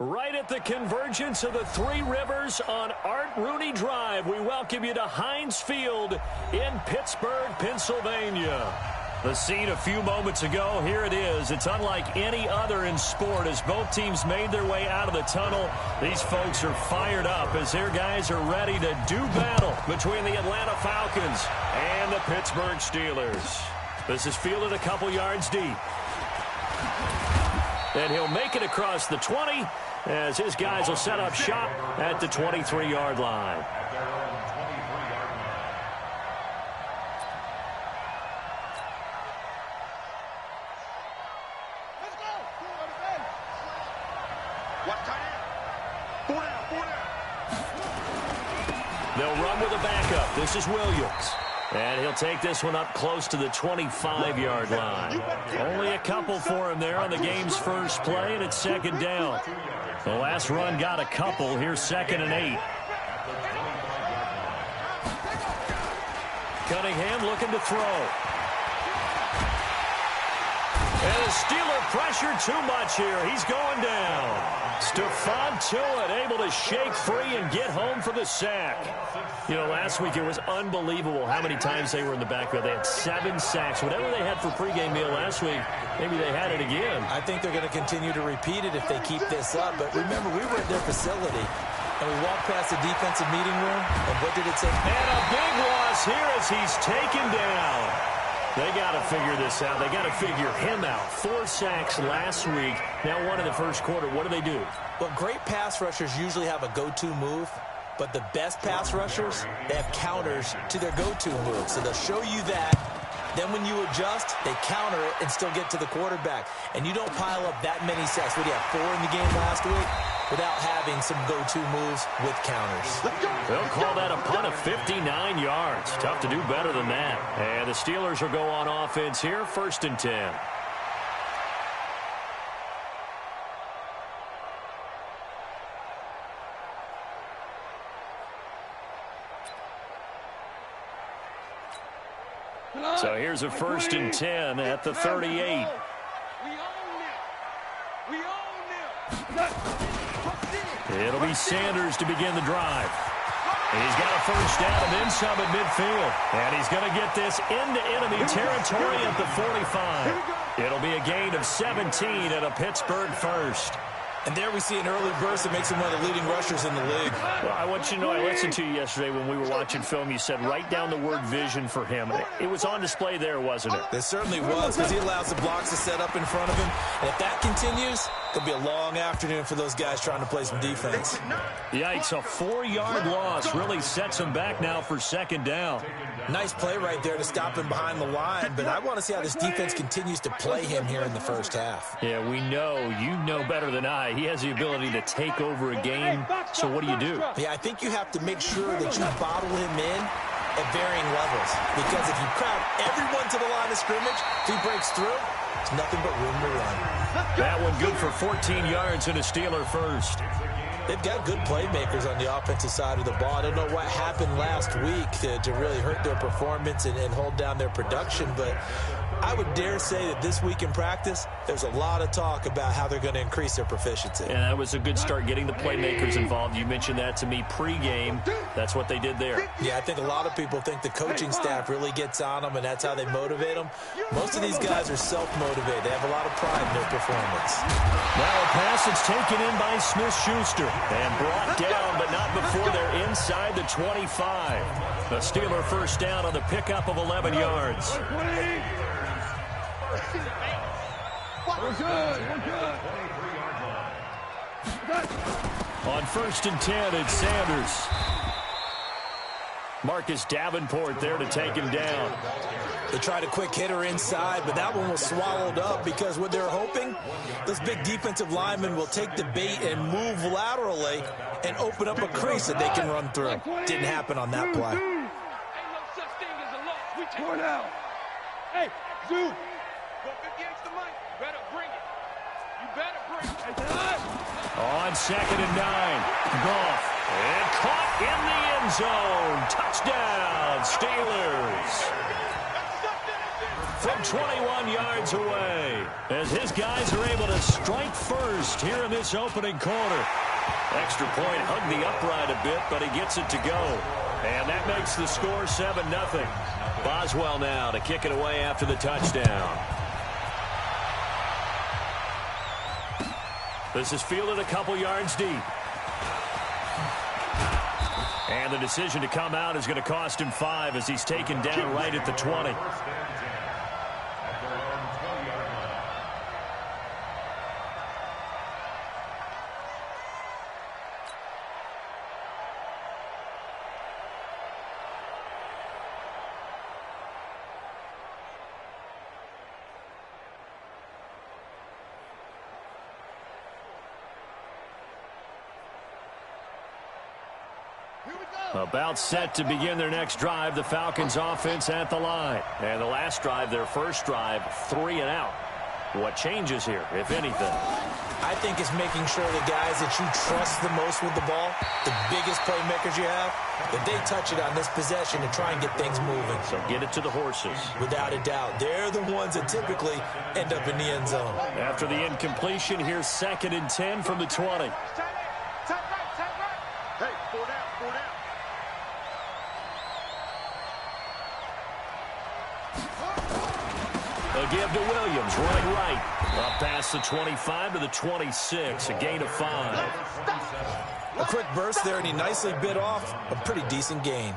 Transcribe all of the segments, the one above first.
Right at the convergence of the Three Rivers on Art Rooney Drive, we welcome you to Heinz Field in Pittsburgh, Pennsylvania. The scene a few moments ago, here it is. It's unlike any other in sport as both teams made their way out of the tunnel. These folks are fired up as their guys are ready to do battle between the Atlanta Falcons and the Pittsburgh Steelers. This is fielded a couple yards deep. And he'll make it across the 20 as his guys will set up shop at the 23-yard line. They'll run with a backup. This is Williams. And he'll take this one up close to the 25-yard line. Only a couple for him there on the game's first play, and it's second down. The last run got a couple. Here's 2nd and 8. Cunningham looking to throw. And the Steeler pressure too much here. He's going down. Stephon Tuitt able to shake free and get home for the sack. You know, last week it was unbelievable how many times they were in the backfield. They had 7 sacks. Whatever they had for pregame meal last week, maybe they had it again. I think they're going to continue to repeat it if they keep this up. But remember, we were at their facility, and we walked past the defensive meeting room, and what did it say? And a big loss here as he's taken down. They got to figure this out. They got to figure him out. 4 sacks last week. Now 1 in the first quarter. What do? Well, great pass rushers usually have a go-to move, but the best pass rushers, they have counters to their go-to move. So they'll show you that. Then when you adjust, they counter it and still get to the quarterback. And you don't pile up that many sacks. What do you have, 4 in the game last week? Without having some go-to moves with counters. They'll call that a punt of 59 yards. Tough to do better than that. And the Steelers will go on offense here, 1st and 10. So here's a 1st and 10 at the 38. It'll be Sanders to begin the drive. He's got a first down and then some at midfield. And he's going to get this into enemy territory at the 45. It'll be a gain of 17 and a Pittsburgh first. And there we see an early burst that makes him one of the leading rushers in the league. Well, I want you to know, I listened to you yesterday when we were watching film. You said write down the word vision for him. It was on display there, wasn't it? It certainly was, because he allows the blocks to set up in front of him. And if that continues, it'll be a long afternoon for those guys trying to play some defense. Yikes, a 4-yard loss really sets him back now for 2nd down. Nice play right there to stop him behind the line, but I want to see how this defense continues to play him here in the first half. Yeah, we know. You know better than I. He has the ability to take over a game, so what do? Yeah, I think you have to make sure that you bottle him in at varying levels, because if you crowd everyone to the line of scrimmage, if he breaks through, there's nothing but room to run. That one good for 14 yards and a Steeler first. They've got good playmakers on the offensive side of the ball. I don't know what happened last week to really hurt their performance and hold down their production, but I would dare say that this week in practice, there's a lot of talk about how they're going to increase their proficiency. And that was a good start getting the playmakers involved. You mentioned that to me pregame. That's what they did there. Yeah, I think a lot of people think the coaching staff really gets on them, and that's how they motivate them. Most of these guys are self-motivated. They have a lot of pride in their performance. Now a pass that's taken in by Smith-Schuster and brought down, but not before they're inside the 25. The Steeler first down on the pickup of 11 yards. We're good. On 1st and 10, it's Sanders. Marcus Davenport there to take him down. They tried a quick hitter inside, but that one was swallowed up because what they're hoping, those big defensive linemen will take the bait and move laterally and open up a crease that they can run through. Didn't happen on that play. Ain't no such thing as a loss. We tore it out. Hey, Zoo. Go 50 extra money. You better bring it. You better bring it. On 2nd and 9, Goff. And caught in the end zone. Touchdown, Steelers. from 21 yards away, as his guys are able to strike first here in this opening quarter. Extra point hugged the upright a bit, but he gets it to go. And that makes the score 7-0. Boswell now to kick it away after the touchdown. This is fielded a couple yards deep. And the decision to come out is going to cost him 5 as he's taken down right at the 20. About set to begin their next drive, the Falcons offense at the line. And the last drive, their first drive, 3 and out. What changes here, if anything? I think it's making sure the guys that you trust the most with the ball, the biggest playmakers you have, that they touch it on this possession and try and get things moving. So get it to the horses. Without a doubt. They're the ones that typically end up in the end zone. After the incompletion, here's 2nd and 10 from the 20. A give to Williams, running right. Up past the 25 to the 26, a gain of 5. A quick burst there, and he nicely bit off a pretty decent gain.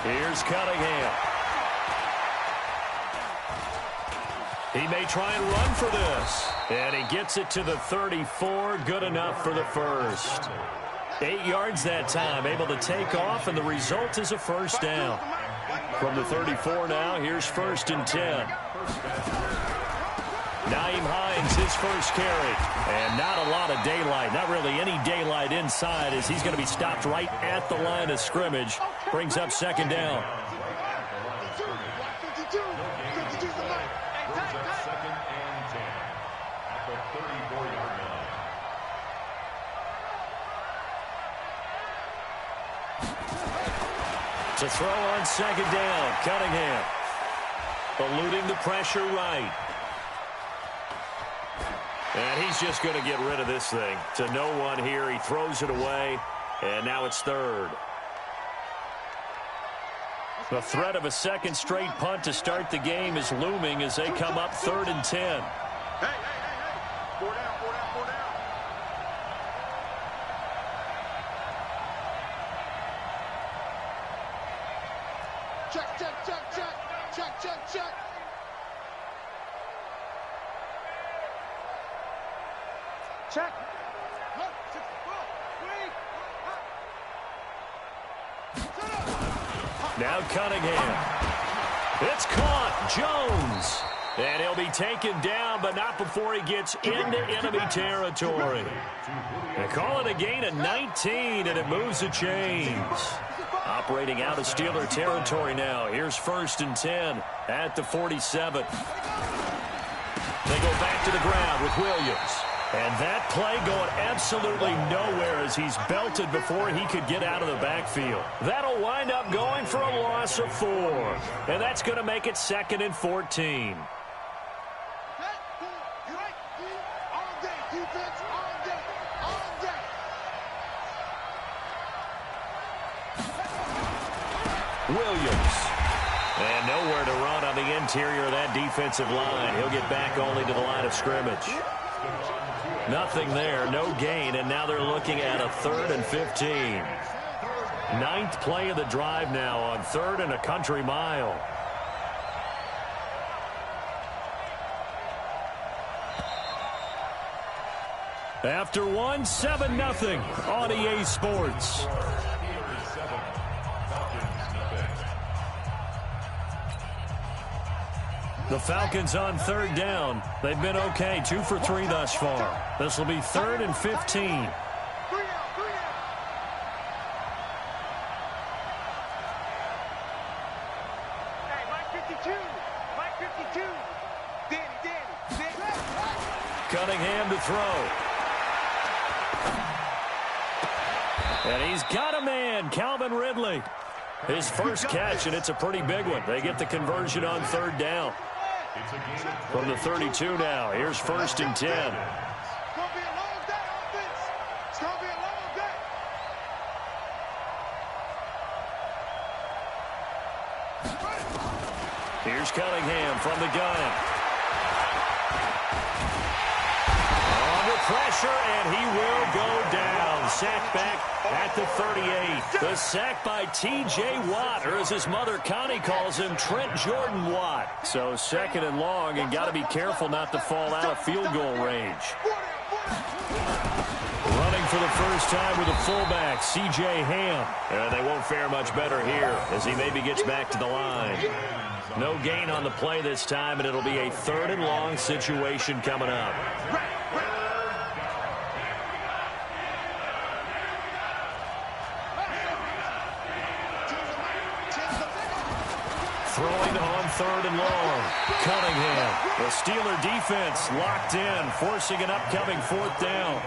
Here's Cunningham. He may try and run for this. And he gets it to the 34. Good enough for the first. 8 yards that time. Able to take off, and the result is a first down. From the 34 now, here's 1st and 10. Nyheim Hines, his first carry. And not a lot of daylight. Not really any daylight inside, as he's going to be stopped right at the line of scrimmage. Brings up 2nd down. To throw on 2nd down, Cunningham. Eluding the pressure right. And he's just going to get rid of this thing. To no one here, he throws it away, and now it's 3rd. The threat of a second straight punt to start the game is looming as they come up 3rd and 10. Hey. 4 down. Check. Check. Now Cunningham. It's caught. Jones. And he'll be taken down, but not before he gets into enemy territory. They call it a gain of 19, and it moves the chains. Operating out of Steeler territory now. Here's 1st and 10 at the 47. They go back to the ground with Williams. And that play going absolutely nowhere as he's belted before he could get out of the backfield. That'll wind up going for a loss of 4. And that's going to make it 2nd and 14. Williams. And nowhere to run on the interior of that defensive line. He'll get back only to the line of scrimmage. Nothing there, no gain, and now they're looking at a 3rd and 15. 9th play of the drive now on 3rd and a country mile. After 1, 7-0 on EA Sports. The Falcons on 3rd down. They've been okay, 2 for 3 thus far. This will be 3rd and 15. 52. Mike 52. Danny. Cunningham to throw. And he's got a man, Calvin Ridley. His first catch, and it's a pretty big one. They get the conversion on third down. From the 32 now. Here's 1st and 10. It's going to be a long day, offense. It's going to be a long day. Here's Cunningham from the gun. Under pressure, and he will go down. Sack back at the 38. The sack by T.J. Watt, or as his mother Connie calls him, Trent Jordan Watt. So 2nd and long, and got to be careful not to fall out of field goal range. Running for the first time with a fullback, C.J. Ham. And they won't fare much better here as he maybe gets back to the line. No gain on the play this time, and it'll be a 3rd and long situation coming up. Throwing on 3rd and long. Cunningham. The Steeler defense locked in, forcing an upcoming 4th down.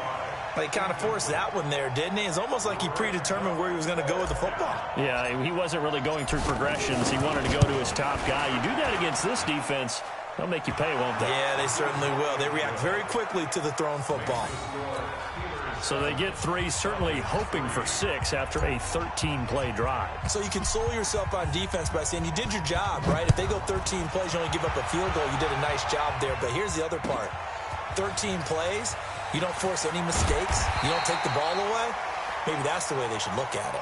He kind of forced that one there, didn't he? It's almost like he predetermined where he was going to go with the football. Yeah, he wasn't really going through progressions. He wanted to go to his top guy. You do that against this defense, they'll make you pay, won't they? Yeah, they certainly will. They react very quickly to the thrown football. So they get 3, certainly hoping for 6 after a 13-play drive. So you console yourself on defense by saying you did your job, right? If they go 13 plays, you only give up a field goal, you did a nice job there. But here's the other part. 13 plays, you don't force any mistakes, you don't take the ball away. Maybe that's the way they should look at it.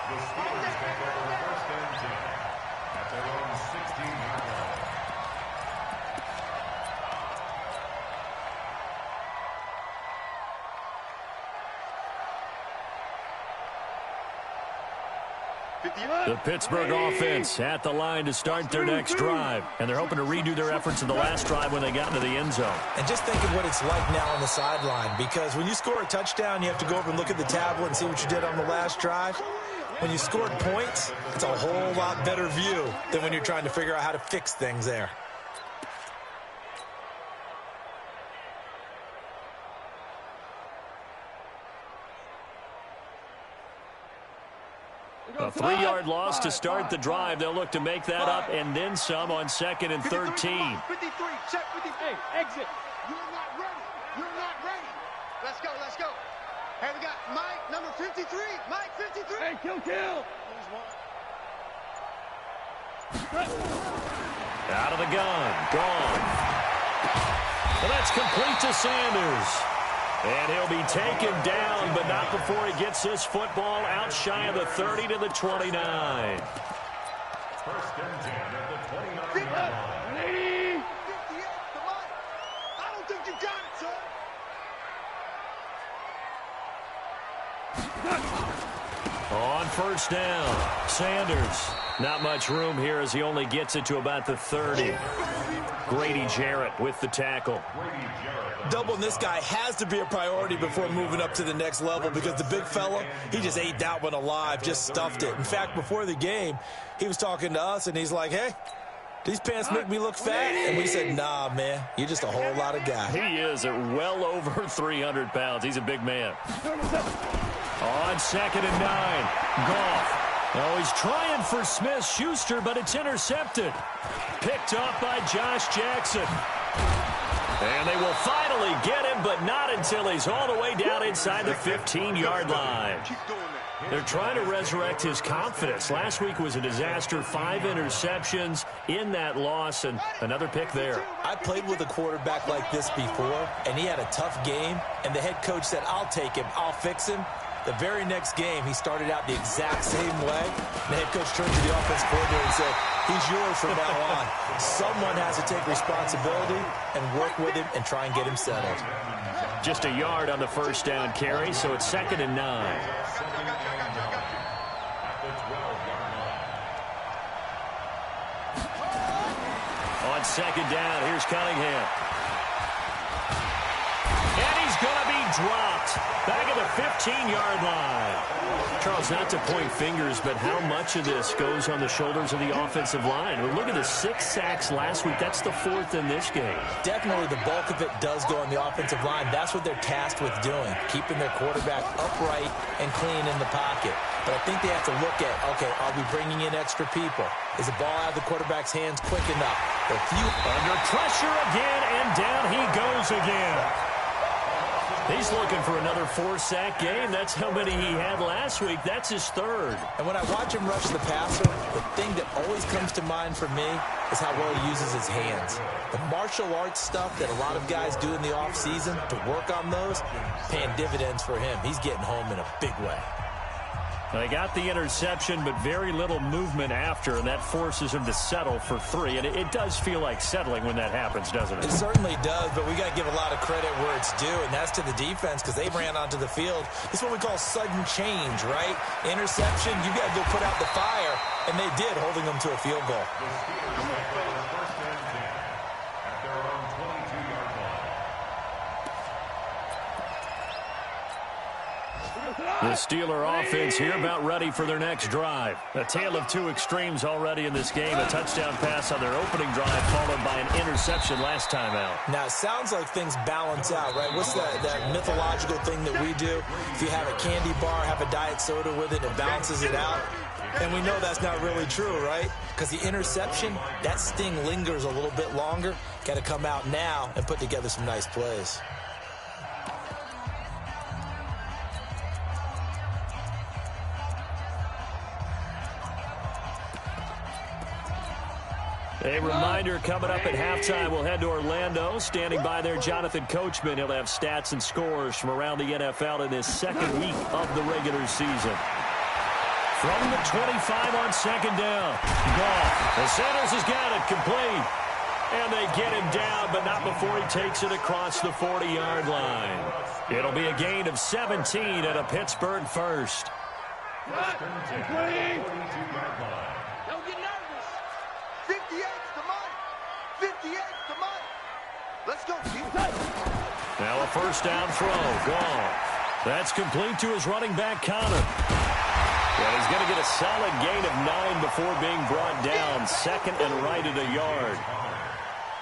The Pittsburgh offense at the line to start their next drive. And they're hoping to redo their efforts in the last drive when they got into the end zone. And just think of what it's like now on the sideline. Because when you score a touchdown, you have to go over and look at the tablet and see what you did on the last drive. When you scored points, it's a whole lot better view than when you're trying to figure out how to fix things there. A 3-yard loss to start the drive. They'll look to make that up and then some on 2nd and 13. 53, check 53. Hey, exit. You're not ready. You're not ready. Let's go, let's go. Hey, we got Mike, number 53. Mike, 53. Hey, kill. Out of the gun. Gone. Well, that's complete to Sanders. And he'll be taken down, but not before he gets this football out shy of the 30 to the 29. 1st and 10 at the 29. 58, come on. I don't think you got it, son. On 1st down, Sanders. Not much room here as he only gets it to about the 30. Grady Jarrett with the tackle. Doubling this guy has to be a priority before moving up to the next level because the big fella, he just ate that one alive, just stuffed it. In fact, before the game, he was talking to us, and he's like, hey, these pants make me look fat. And we said, nah, man, you're just a whole lot of guy. He is at well over 300 pounds. He's a big man. On 2nd and 9, Goff. Oh, he's trying for Smith-Schuster, but it's intercepted. Picked up by Josh Jackson. And they will finally get him, but not until he's all the way down inside the 15-yard line. They're trying to resurrect his confidence. Last week was a disaster. 5 interceptions in that loss, and another pick there. I played with a quarterback like this before, and he had a tough game, and the head coach said, I'll take him, I'll fix him. The very next game, he started out the exact same way. The head coach turned to the offense coordinator and said, he's yours from now on. Someone has to take responsibility and work with him and try and get him settled. Just a yard on the 1st down carry, so it's 2nd and 9. On 2nd down, here's Cunningham. And he's going to be dropped. Back at the 15-yard line. Charles, not to point fingers, but how much of this goes on the shoulders of the offensive line? Well, look at the 6 sacks last week. That's the 4th in this game. Definitely the bulk of it does go on the offensive line. That's what they're tasked with doing, keeping their quarterback upright and clean in the pocket. But I think they have to look at, okay, are we bringing in extra people? Is the ball out of the quarterback's hands quick enough? Under pressure again, and down he goes again. He's looking for another 4-sack game. That's how many he had last week. That's his 3rd. And when I watch him rush the passer, the thing that always comes to mind for me is how well he uses his hands. The martial arts stuff that a lot of guys do in the offseason to work on those, paying dividends for him. He's getting home in a big way. They got the interception, but very little movement after, and that forces him to settle for 3. And it does feel like settling when that happens, doesn't it? It certainly does, but we got to give a lot of credit where it's due, and that's to the defense because they ran onto the field. It's what we call sudden change, right? Interception, you got to go put out the fire, and they did, holding them to a field goal. The Steeler offense here about ready for their next drive. A tale of 2 extremes already in this game. A touchdown pass on their opening drive followed by an interception last time out. Now, it sounds like things balance out, right? What's that mythological thing that we do? If you have a candy bar, have a diet soda with it, it balances it out. And we know that's not really true, right? Because the interception, that sting lingers a little bit longer. Got to come out now and put together some nice plays. A reminder coming up at halftime. We'll head to Orlando. Standing by there, Jonathan Coachman. He'll have stats and scores from around the NFL in his 2nd week of the regular season. From the 25 on 2nd down. Ball. The Sanders has got it complete. And they get him down, but not before he takes it across the 40-yard line. It'll be a gain of 17 and a Pittsburgh first. Let's go. Now a first down throw. Gone. That's complete to his running back, Connor. Well, he's going to get a solid gain of 9 before being brought down. 2nd and right at a yard.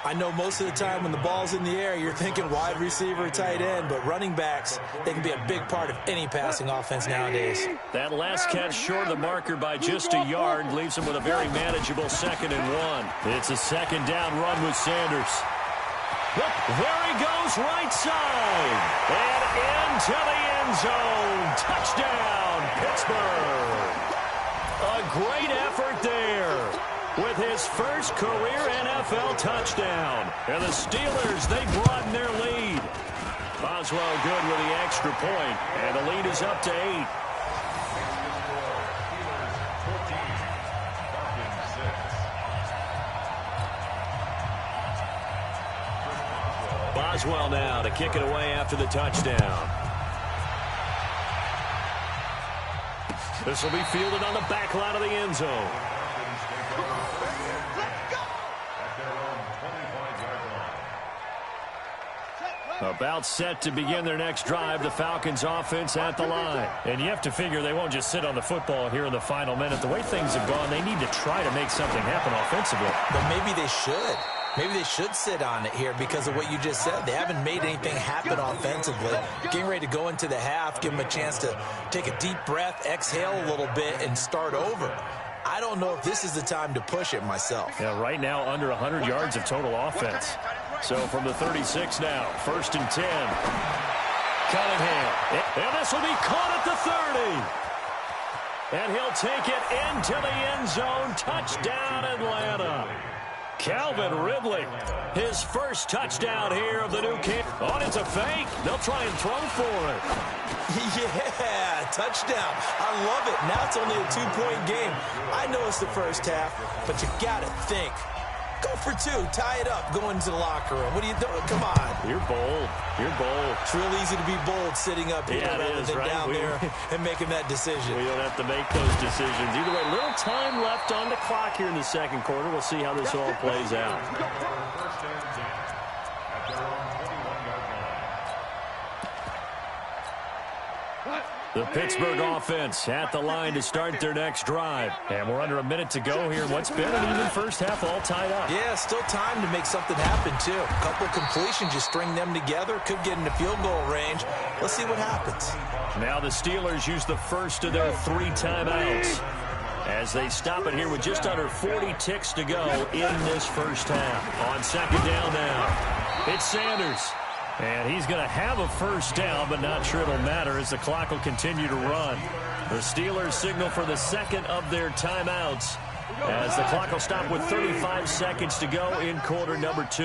I know most of the time when the ball's in the air, you're thinking wide receiver, tight end, but running backs, they can be a big part of any passing offense nowadays. That last catch short of the marker by just a yard leaves him with a very manageable 2nd and 1. It's a 2nd down run with Sanders. Look, there he goes right side. And into the end zone. Touchdown, Pittsburgh. A great effort there with his first career NFL touchdown. And the Steelers, they broaden their lead. Boswell good with the extra point, and the lead is up to 8. Boswell now to kick it away after the touchdown. This will be fielded on the back line of the end zone. About set to begin their next drive, the Falcons offense at the line. And you have to figure they won't just sit on the football here in the final minute. The way things have gone, they need to try to make something happen offensively. But maybe they should. Maybe they should sit on it here because of what you just said. They haven't made anything happen offensively. Getting ready to go into the half, give them a chance to take a deep breath, exhale a little bit, and start over. I don't know if this is the time to push it myself. Yeah, right now under 100 yards of total offense. So from the 36 now, 1st and 10. Cunningham. And this will be caught at the 30. And he'll take it into the end zone. Touchdown, Atlanta. Calvin Ridley, his first touchdown here of the new camp. Oh, it's a fake. They'll try and throw for it. Yeah, touchdown. I love it. Now it's only a 2-point game. I know it's the first half, but you got to think. Go for 2. Tie it up. Go into the locker room. What are you doing? Come on. You're bold. You're bold. It's real easy to be bold sitting up here rather than right? down there and making that decision. We don't have to make those decisions. Either way, little time left on the clock here in the second quarter. We'll see how this all plays out. The Pittsburgh offense at the line to start their next drive. And we're under a minute to go here. What's been an even first half, all tied up. Yeah, still time to make something happen, too. A couple completions, you string them together. Could get into field goal range. Let's see what happens. Now the Steelers use the first of their 3 timeouts as they stop it here with just under 40 ticks to go in this first half. On second down now, it's Sanders. And he's going to have a first down, but not sure it'll matter as the clock will continue to run. The Steelers signal for the second of their timeouts as the clock will stop with 35 seconds to go in quarter number 2.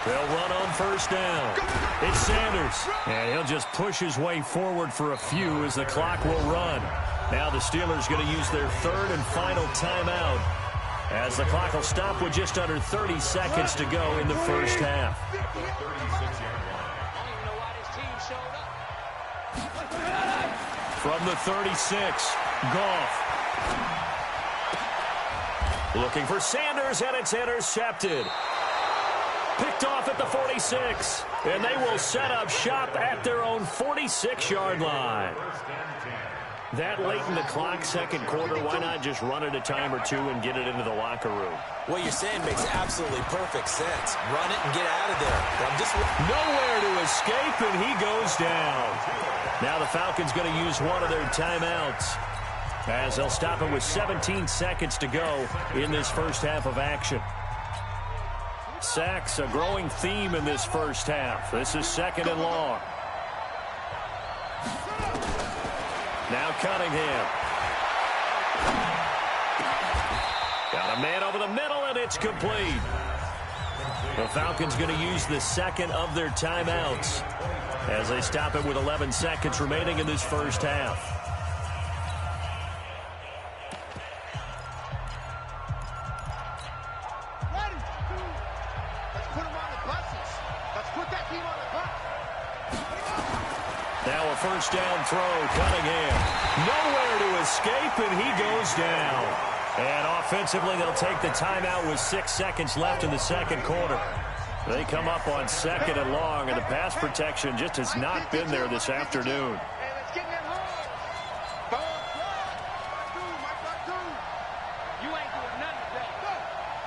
They'll run on first down. It's Sanders. And he'll just push his way forward for a few as the clock will run. Now the Steelers going to use their third and final timeout as the clock will stop with just under 30 seconds to go in the first half. From the 36, Goff. Looking for Sanders, and it's intercepted. Picked off at the 46, and they will set up shop at their own 46-yard line. That late in the clock, second quarter, why not just run it a time or two and get it into the locker room? What you're saying makes absolutely perfect sense. Run it and get out of there. Nowhere to escape, and he goes down. Now the Falcons going to use one of their timeouts as they'll stop it with 17 seconds to go in this first half of action. Sacks, a growing theme in this first half. This is second and long. Now Cunningham. Got a man over the middle, and it's complete. The Falcons going to use the second of their timeouts as they stop it with 11 seconds remaining in this first half. Ready? Let's put them on the buses. Let's put that team on the bus. Now a first down throw, Cunningham. Nowhere to escape, and he goes down. And offensively, they'll take the timeout with 6 seconds left in the second quarter. They come up on second and long, and the pass protection just has not been there this afternoon. Hey, let's get in that hole. You ain't doing nothing today.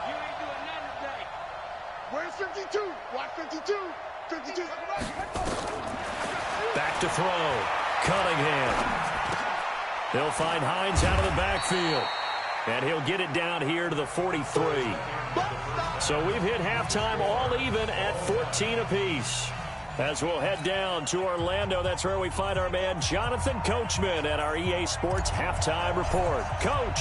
You ain't doing nothing today. Where's 52? Watch 52. 52. Back to throw. Cunningham. They'll find Hines out of the backfield. And he'll get it down here to the 43. So we've hit halftime all even at 14 apiece. As we'll head down to Orlando, that's where we find our man Jonathan Coachman at our EA Sports Halftime Report. Coach,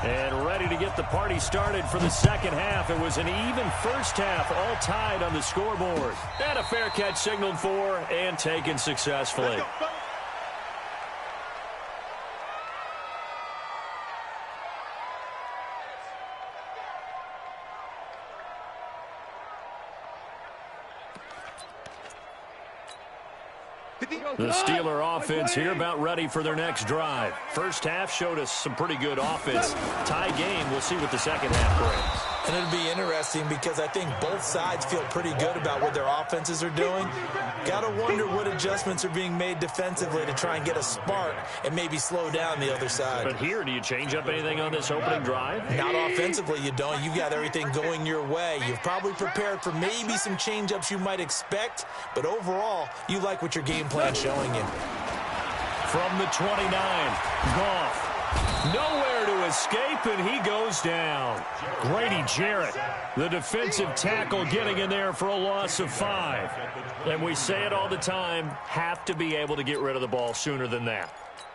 and ready to get the party started for the second half. It was an even first half, all tied on the scoreboard. And a fair catch signaled for and taken successfully. The Steeler offense here about ready for their next drive. First half showed us some pretty good offense. Tie game, we'll see what the second half brings. And it'll be interesting because I think both sides feel pretty good about what their offenses are doing. Got to wonder what adjustments are being made defensively to try and get a spark and maybe slow down the other side. But here, do you change up anything on this opening drive? Not offensively, you don't. You've got everything going your way. You've probably prepared for maybe some change-ups you might expect, but overall, you like what your game plan's showing you. From the 29, Goff. Nowhere to escape, and he goes down. Grady Jarrett, the defensive tackle, getting in there for a loss of 5. And we say it all the time, have to be able to get rid of the ball sooner than that.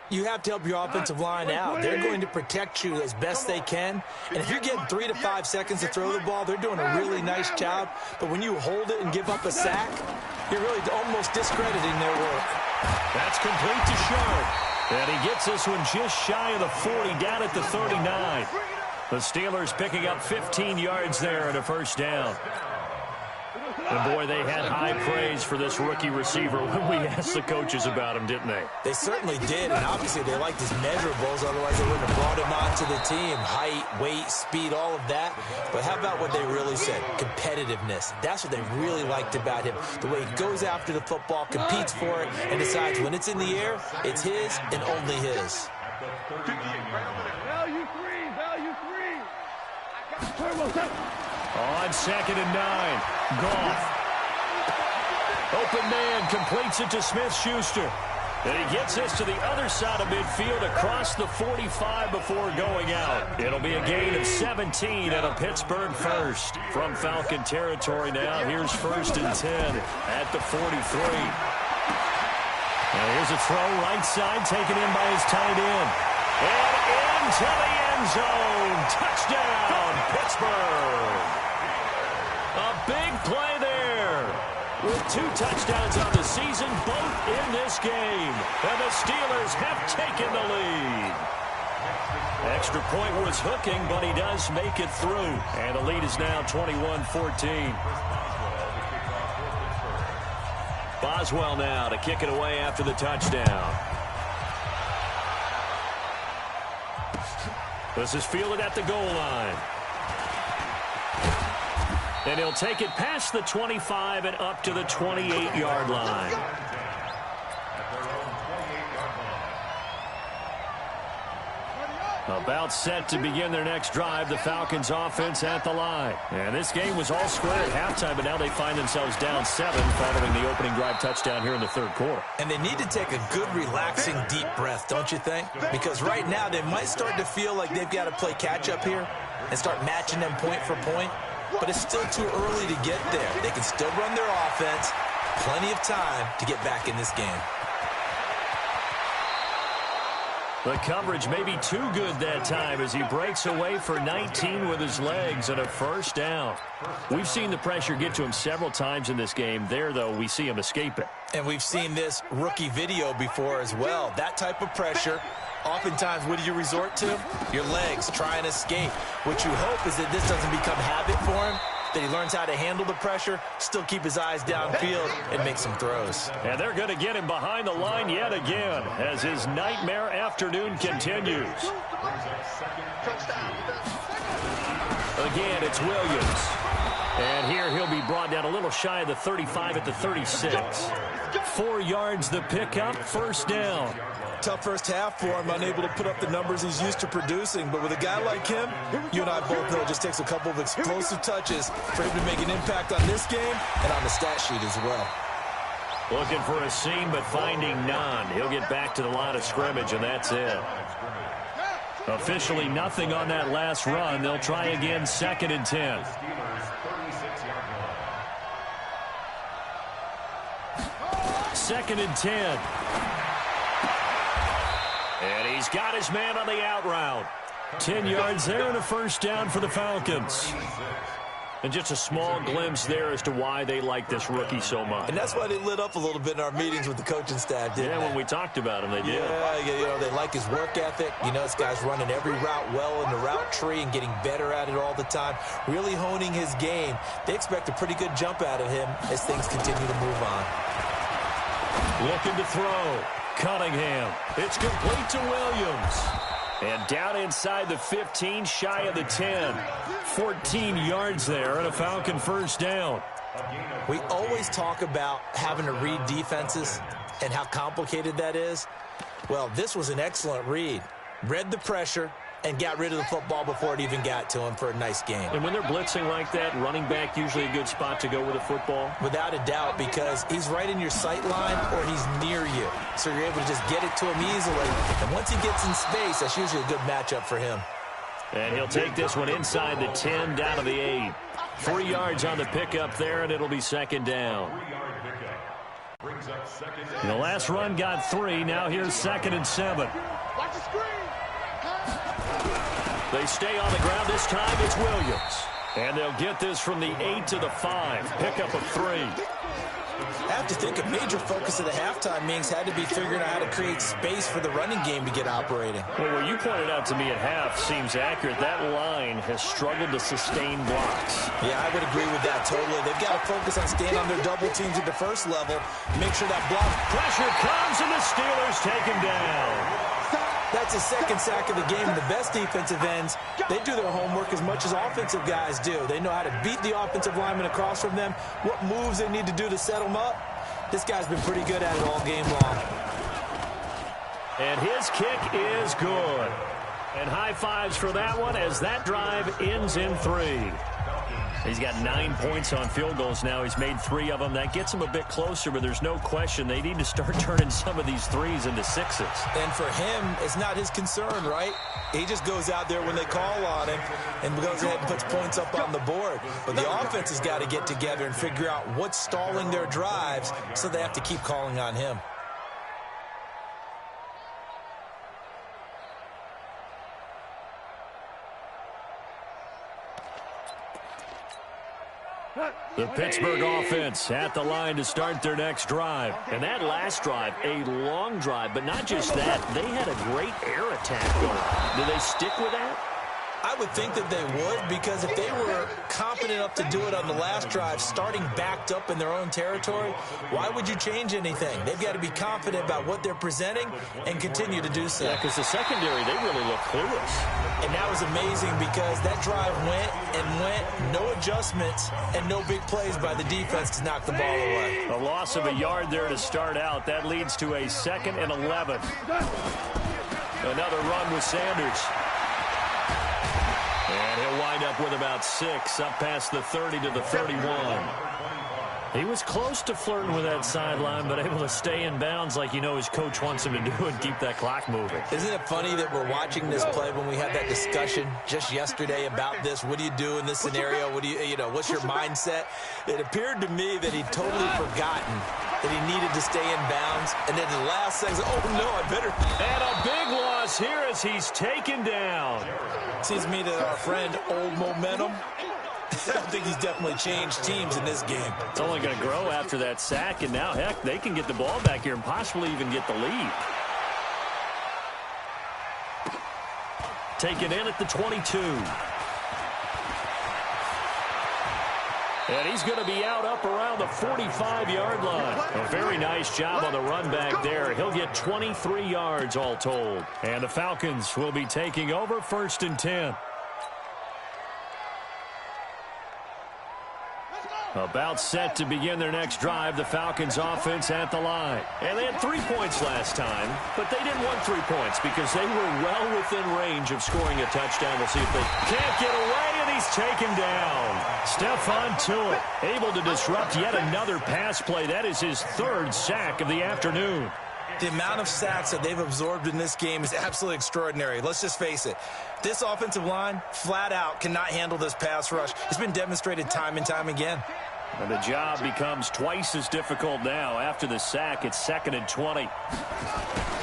You have to help your offensive line out. They're going to protect you as best they can. And if you're getting 3 to 5 seconds to throw the ball, they're doing a really nice job. But when you hold it and give up a sack, you're really almost discrediting their work. That's complete to Sharp. And he gets this one just shy of the 40, down at the 39. The Steelers picking up 15 yards there and a first down. And boy, they had high praise for this rookie receiver when we asked the coaches about him, didn't they? They certainly did, and obviously they liked his measurables, otherwise they wouldn't have brought him onto the team. Height, weight, speed, all of that. But how about what they really said? Competitiveness. That's what they really liked about him. The way he goes after the football, competes for it, and decides when it's in the air, it's his and only his. Value three, value three. On 2nd and 9, Goff. Open man completes it to Smith-Schuster. And he gets this to the other side of midfield across the 45 before going out. It'll be a gain of 17 and a Pittsburgh first. From Falcon territory now, here's 1st and 10 at the 43. Now here's a throw right side taken in by his tight end. And into the end zone. Touchdown, Pittsburgh. A big play there. With 2 touchdowns on the season, both in this game. And the Steelers have taken the lead. Extra point was hooking, but he does make it through. And the lead is now 21-14. Boswell now to kick it away after the touchdown. This is fielded at the goal line. And he'll take it past the 25 and up to the 28-yard line. About set to begin their next drive, the Falcons offense at the line. And this game was all square at halftime, but now they find themselves down 7 following the opening drive touchdown here in the 3rd quarter. And they need to take a good, relaxing, deep breath, don't you think? Because right now they might start to feel like they've got to play catch-up here and start matching them point for point. But it's still too early to get there. They can still run their offense. Plenty of time to get back in this game. The coverage may be too good that time as he breaks away for 19 with his legs and a 1st down. We've seen the pressure get to him several times in this game. There, though, we see him escape it. And we've seen this rookie video before as well. That type of pressure, oftentimes, what do you resort to? Your legs, try and escape. What you hope is that this doesn't become habit for him, that he learns how to handle the pressure, still keep his eyes downfield, and make some throws. And they're going to get him behind the line yet again as his nightmare afternoon continues. Again, it's Williams. And here he'll be brought down a little shy of the 35 at the 36. 4 yards the pickup, 1st down. Tough first half for him, unable to put up the numbers he's used to producing. But with a guy like him, you and I both know it just takes a couple of explosive touches for him to make an impact on this game and on the stat sheet as well. Looking for a seam, but finding none. He'll get back to the line of scrimmage, and that's it. Officially nothing on that last run. They'll try again, 2nd and 10. Second and 10. And he's got his man on the out route. 10 yards there and a 1st down for the Falcons. And just a small glimpse there as to why they like this rookie so much. And that's why they lit up a little bit in our meetings with the coaching staff, didn't they? When we talked about him, they did. Yeah, you know, they like his work ethic. You know, this guy's running every route well in the route tree and getting better at it all the time, really honing his game. They expect a pretty good jump out of him as things continue to move on. Looking to throw. Cunningham. It's complete to Williams. And down inside the 15, shy of the 10. 14 yards there and a Falcon 1st down. We always talk about having to read defenses and how complicated that is. Well, this was an excellent read. Read the pressure and got rid of the football before it even got to him for a nice game. And when they're blitzing like that, running back usually a good spot to go with the football? Without a doubt, because he's right in your sight line or he's near you. So you're able to just get it to him easily. And once he gets in space, that's usually a good matchup for him. And he'll take this one inside the 10, down to the 8. 3 yards on the pickup there, and it'll be 2nd down. And the last run got 3. Now here's 2nd and 7. Watch the screen. They stay on the ground. This time it's Williams. And they'll get this from the 8 to the 5. Pickup of 3. I have to think a major focus of the halftime meetings had to be figuring out how to create space for the running game to get operating. Well, what you pointed out to me at half seems accurate. That line has struggled to sustain blocks. Yeah, I would agree with that totally. They've got to focus on staying on their double teams at the first level. Make sure that block. Pressure comes, and the Steelers take him down. That's his second sack of the game. The best defensive ends, they do their homework as much as offensive guys do. They know how to beat the offensive lineman across from them, what moves they need to do to set them up. This guy's been pretty good at it all game long. And his kick is good. And high fives for that one as that drive ends in 3. He's got 9 points on field goals now. He's made 3 of them. That gets him a bit closer, but there's no question they need to start turning some of these 3s into 6s. And for him, it's not his concern, right? He just goes out there when they call on him and goes ahead and puts points up on the board. But the offense has got to get together and figure out what's stalling their drives, so they have to keep calling on him. The Pittsburgh offense at the line to start their next drive. And that last drive, a long drive, but not just that. They had a great air attack going. Do they stick with that? I would think that they would, because if they were confident enough to do it on the last drive, starting backed up in their own territory, why would you change anything? They've got to be confident about what they're presenting and continue to do so. Yeah, because the secondary, they really look clueless. And that was amazing because that drive went and went, no adjustments, and no big plays by the defense to knock the ball away. A loss of a yard there to start out. That leads to a 2nd and 11. Another run with Sanders. And he'll wind up with about 6, up past the 30 to the 31. He was close to flirting with that sideline, but able to stay in bounds like his coach wants him to do and keep that clock moving. Isn't it funny that we're watching this play when we had that discussion just yesterday about this? What do you do in this scenario? What do what's your mindset? It appeared to me that he'd totally forgotten that he needed to stay in bounds. And then the last second, oh no, I better. And a big loss here as he's taken down. Seems to me that our friend, Old Momentum, I think he's definitely changed teams in this game. It's only going to grow after that sack, and now, heck, they can get the ball back here and possibly even get the lead. Taken in at the 22. And he's going to be out up around the 45-yard line. A very nice job on the run back there. He'll get 23 yards all told. And the Falcons will be taking over 1st and 10. About set to begin their next drive, the Falcons offense at the line. And they had 3 points last time, but they didn't want 3 points because they were well within range of scoring a touchdown. We'll see if they can't get away, and he's taken down. Stephon Tuitt able to disrupt yet another pass play. That is his 3rd sack of the afternoon. The amount of sacks that they've absorbed in this game is absolutely extraordinary. Let's just face it. This offensive line, flat out, cannot handle this pass rush. It's been demonstrated time and time again. And the job becomes twice as difficult now. After the sack, it's 2nd and 20.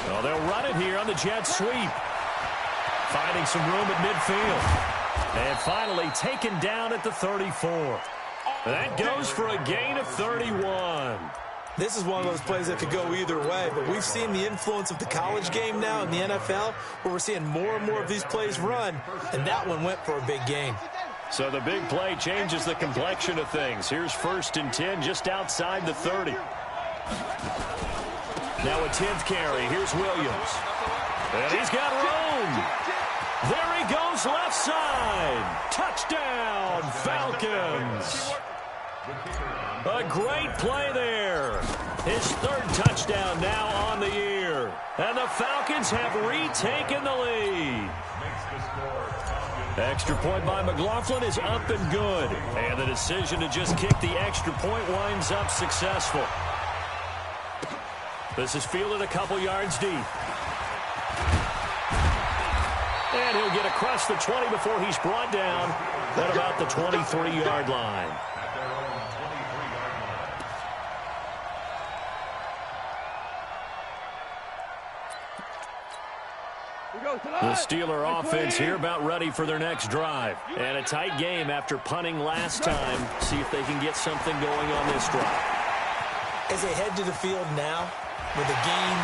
Well, they'll run it here on the jet sweep. Finding some room at midfield. And finally taken down at the 34. That goes for a gain of 31. This is one of those plays that could go either way, but we've seen the influence of the college game now in the NFL, where we're seeing more and more of these plays run, and that one went for a big gain. So the big play changes the complexion of things. Here's 1st and 10 just outside the 30. Now a 10th carry. Here's Williams. And he's got room. There he goes left side. Touchdown, Falcons. A great play there. His 3rd touchdown now on the year. And the Falcons have retaken the lead. Extra point by McLaughlin is up and good. And the decision to just kick the extra point winds up successful. This is fielded a couple yards deep. And he'll get across the 20 before he's brought down at about the 23-yard line. The Steeler offense here about ready for their next drive. And a tight game after punting last time. See if they can get something going on this drive. As they head to the field now, with the game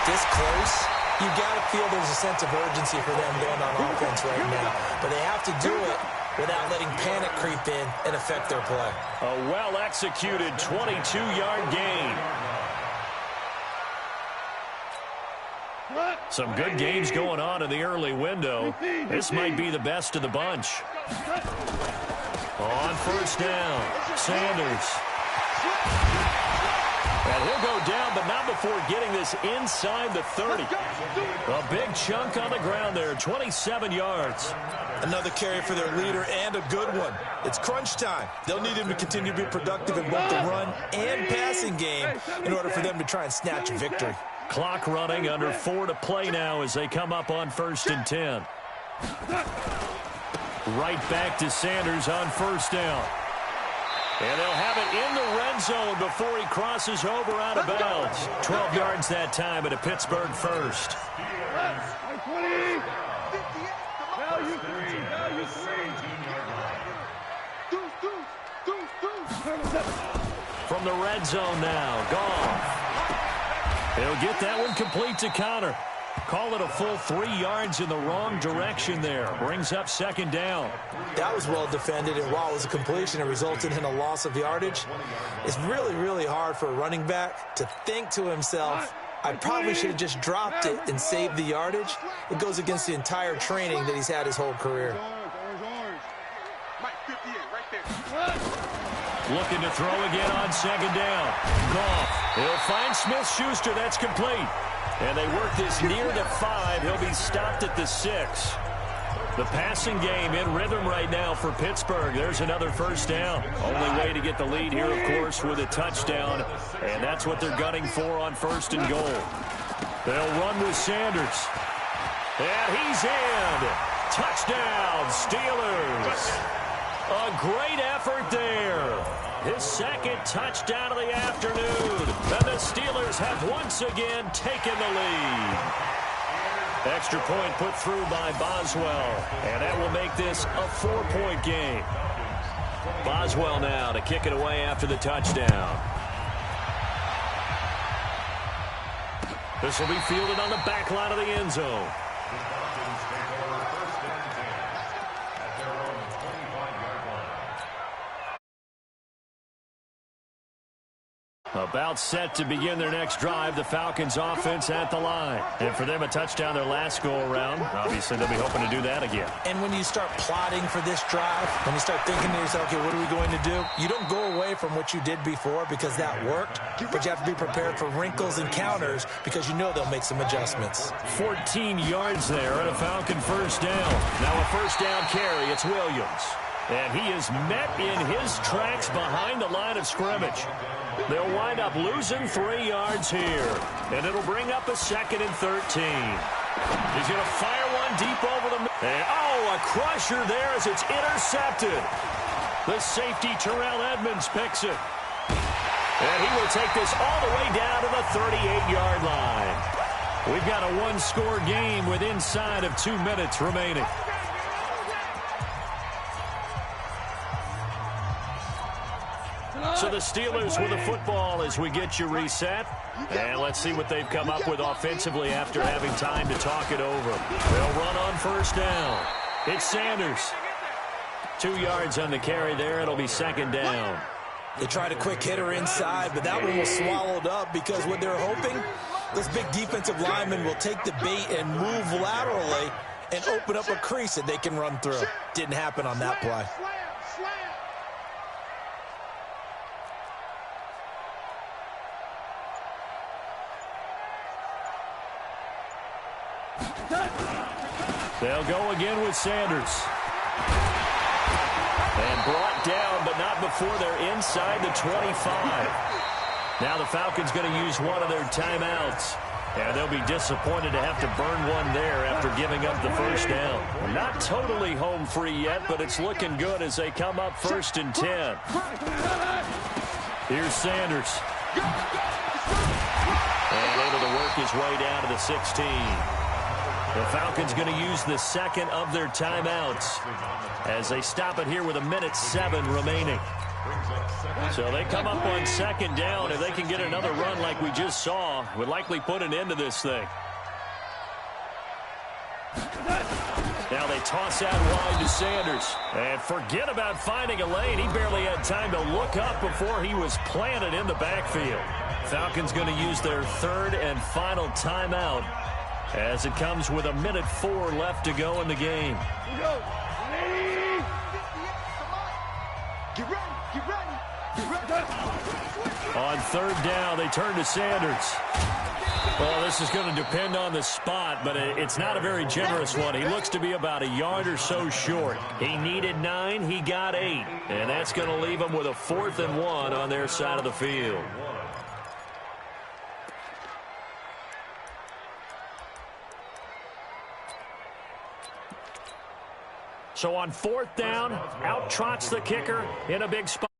this close, You got to feel there's a sense of urgency for them going on offense right now. But they have to do it without letting panic creep in and affect their play. A well-executed 22-yard gain. Some good games going on in the early window. This might be the best of the bunch. On first down, Sanders. And he'll go down, but not before getting this inside the 30. A big chunk on the ground there, 27 yards. Another carry for their leader and a good one. It's crunch time. They'll need him to continue to be productive in both the run and passing game in order for them to try and snatch a victory. Clock running, under 4 to play now as they come up on 1st and 10. Right back to Sanders on first down. And they'll have it in the red zone before he crosses over out of bounds. 12 yards that time at a Pittsburgh first. From the red zone now, Goff. He'll get that one complete to Connor. Call it a full 3 yards in the wrong direction there. Brings up 2nd down. That was well defended, and while it was a completion, it resulted in a loss of yardage. It's really, really hard for a running back to think to himself, I probably should have just dropped it and saved the yardage. It goes against the entire training that he's had his whole career. Looking to throw again on 2nd down. Goff. He'll find Smith-Schuster. That's complete. And they work this near the 5. He'll be stopped at the 6. The passing game in rhythm right now for Pittsburgh. There's another first down. Only way to get the lead here, of course, with a touchdown. And that's what they're gunning for on 1st and goal. They'll run with Sanders. And he's in. Touchdown, Steelers. A great effort there. His 2nd touchdown of the afternoon. And the Steelers have once again taken the lead. Extra point put through by Boswell. And that will make this a 4-point game. Boswell now to kick it away after the touchdown. This will be fielded on the back line of the end zone. About set to begin their next drive, the Falcons offense at the line. And for them, a touchdown their last go-around. Obviously, they'll be hoping to do that again. And when you start plotting for this drive, when you start thinking to yourself, okay, what are we going to do? You don't go away from what you did before because that worked, but you have to be prepared for wrinkles and counters because you know they'll make some adjustments. 14 yards there and a Falcon first down. Now a first down carry, it's Williams. And he is met in his tracks behind the line of scrimmage. They'll wind up losing 3 yards here. And it'll bring up a 2nd and 13. He's going to fire one deep over the middle. And, a crusher there as it's intercepted. The safety, Terrell Edmonds, picks it. And he will take this all the way down to the 38-yard line. We've got a one-score game with inside of 2 minutes remaining. So the Steelers with the football as we get you reset. And let's see what they've come up with offensively after having time to talk it over. They'll run on first down. It's Sanders. 2 yards on the carry there. It'll be 2nd down. They tried a quick hitter inside, but that one was swallowed up because what they're hoping, this big defensive lineman will take the bait and move laterally and open up a crease that they can run through. Didn't happen on that play. They'll go again with Sanders. And brought down, but not before they're inside the 25. Now the Falcons going to use one of their timeouts. And they'll be disappointed to have to burn one there after giving up the first down. Not totally home free yet, but it's looking good as they come up 1st and 10. Here's Sanders. And able to work his way down to the 16. The Falcons going to use the 2nd of their timeouts as they stop it here with 1:07 remaining. So they come up on 2nd down. If they can get another run like we just saw, would likely put an end to this thing. Now they toss out wide to Sanders. And forget about finding a lane. He barely had time to look up before he was planted in the backfield. Falcons going to use their third and final timeout as it comes with 1:04 left to go in the game. Get ready, get ready, get ready. On third down, they turn to Sanders. Well, this is going to depend on the spot, but it's not a very generous one. He looks to be about a yard or so short. He needed 9, he got 8. And that's going to leave him with a 4th and 1 on their side of the field. So on 4th down, out trots the kicker in a big spot.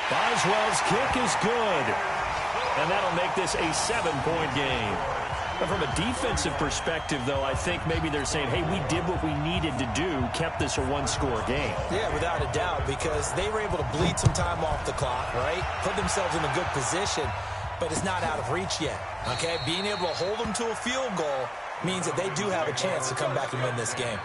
Boswell's kick is good. And that'll make this a 7-point game. But from a defensive perspective, though, I think maybe they're saying, hey, we did what we needed to do, kept this a 1-score game. Yeah, without a doubt, because they were able to bleed some time off the clock, right? Put themselves in a good position, but it's not out of reach yet, okay? Being able to hold them to a field goal means that they do have a chance to come back and win this game.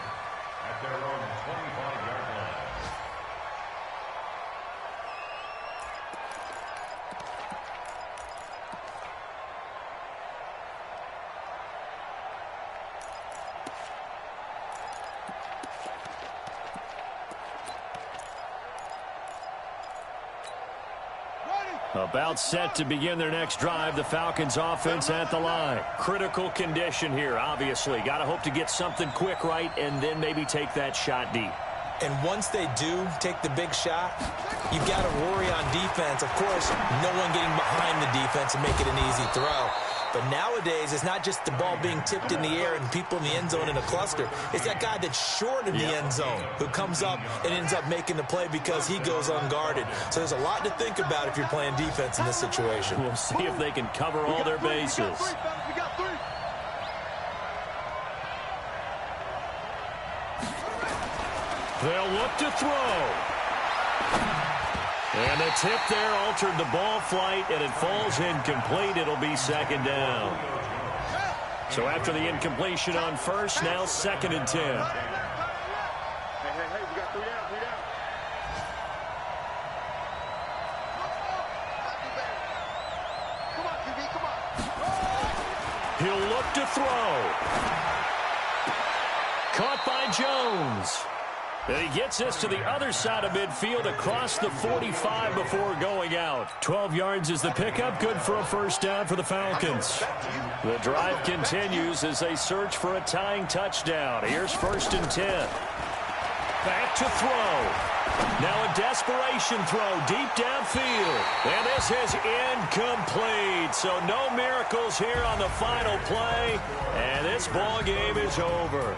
About set to begin their next drive, the Falcons offense at the line. Critical condition here, obviously. Got to hope to get something quick right and then maybe take that shot deep. And once they do take the big shot, you've got to worry on defense. Of course, no one getting behind the defense and make it an easy throw. But nowadays, it's not just the ball being tipped in the air and people in the end zone in a cluster. It's that guy that's short of the end zone who comes up and ends up making the play because he goes unguarded. So there's a lot to think about if you're playing defense in this situation. We'll see if they can cover all their bases. We got 3. They'll look to throw. And the tip there altered the ball flight, and it falls incomplete. It'll be 2nd down. So after the incompletion on first, now 2nd and 10. Hey, we got 3 down, 3 down. Come on, QB, come on. He'll look to throw. Caught by Jones. And he gets us to the other side of midfield across the 45 before going out. 12 yards is the pickup. Good for a 1st down for the Falcons. The drive continues as they search for a tying touchdown. Here's 1st and 10. Back to throw. Now a desperation throw deep downfield. And this is incomplete. So no miracles here on the final play. And this ball game is over.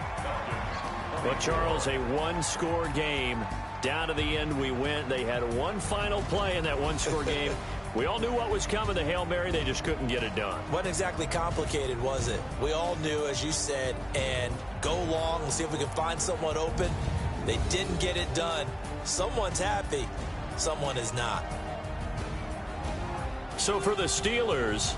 Well, Charles, a 1-score game. Down to the end we went. They had one final play in that 1-score game. We all knew what was coming, the Hail Mary. They just couldn't get it done. Wasn't exactly complicated, was it? We all knew, as you said, and go long and see if we can find someone open. They didn't get it done. Someone's happy. Someone is not. So for the Steelers,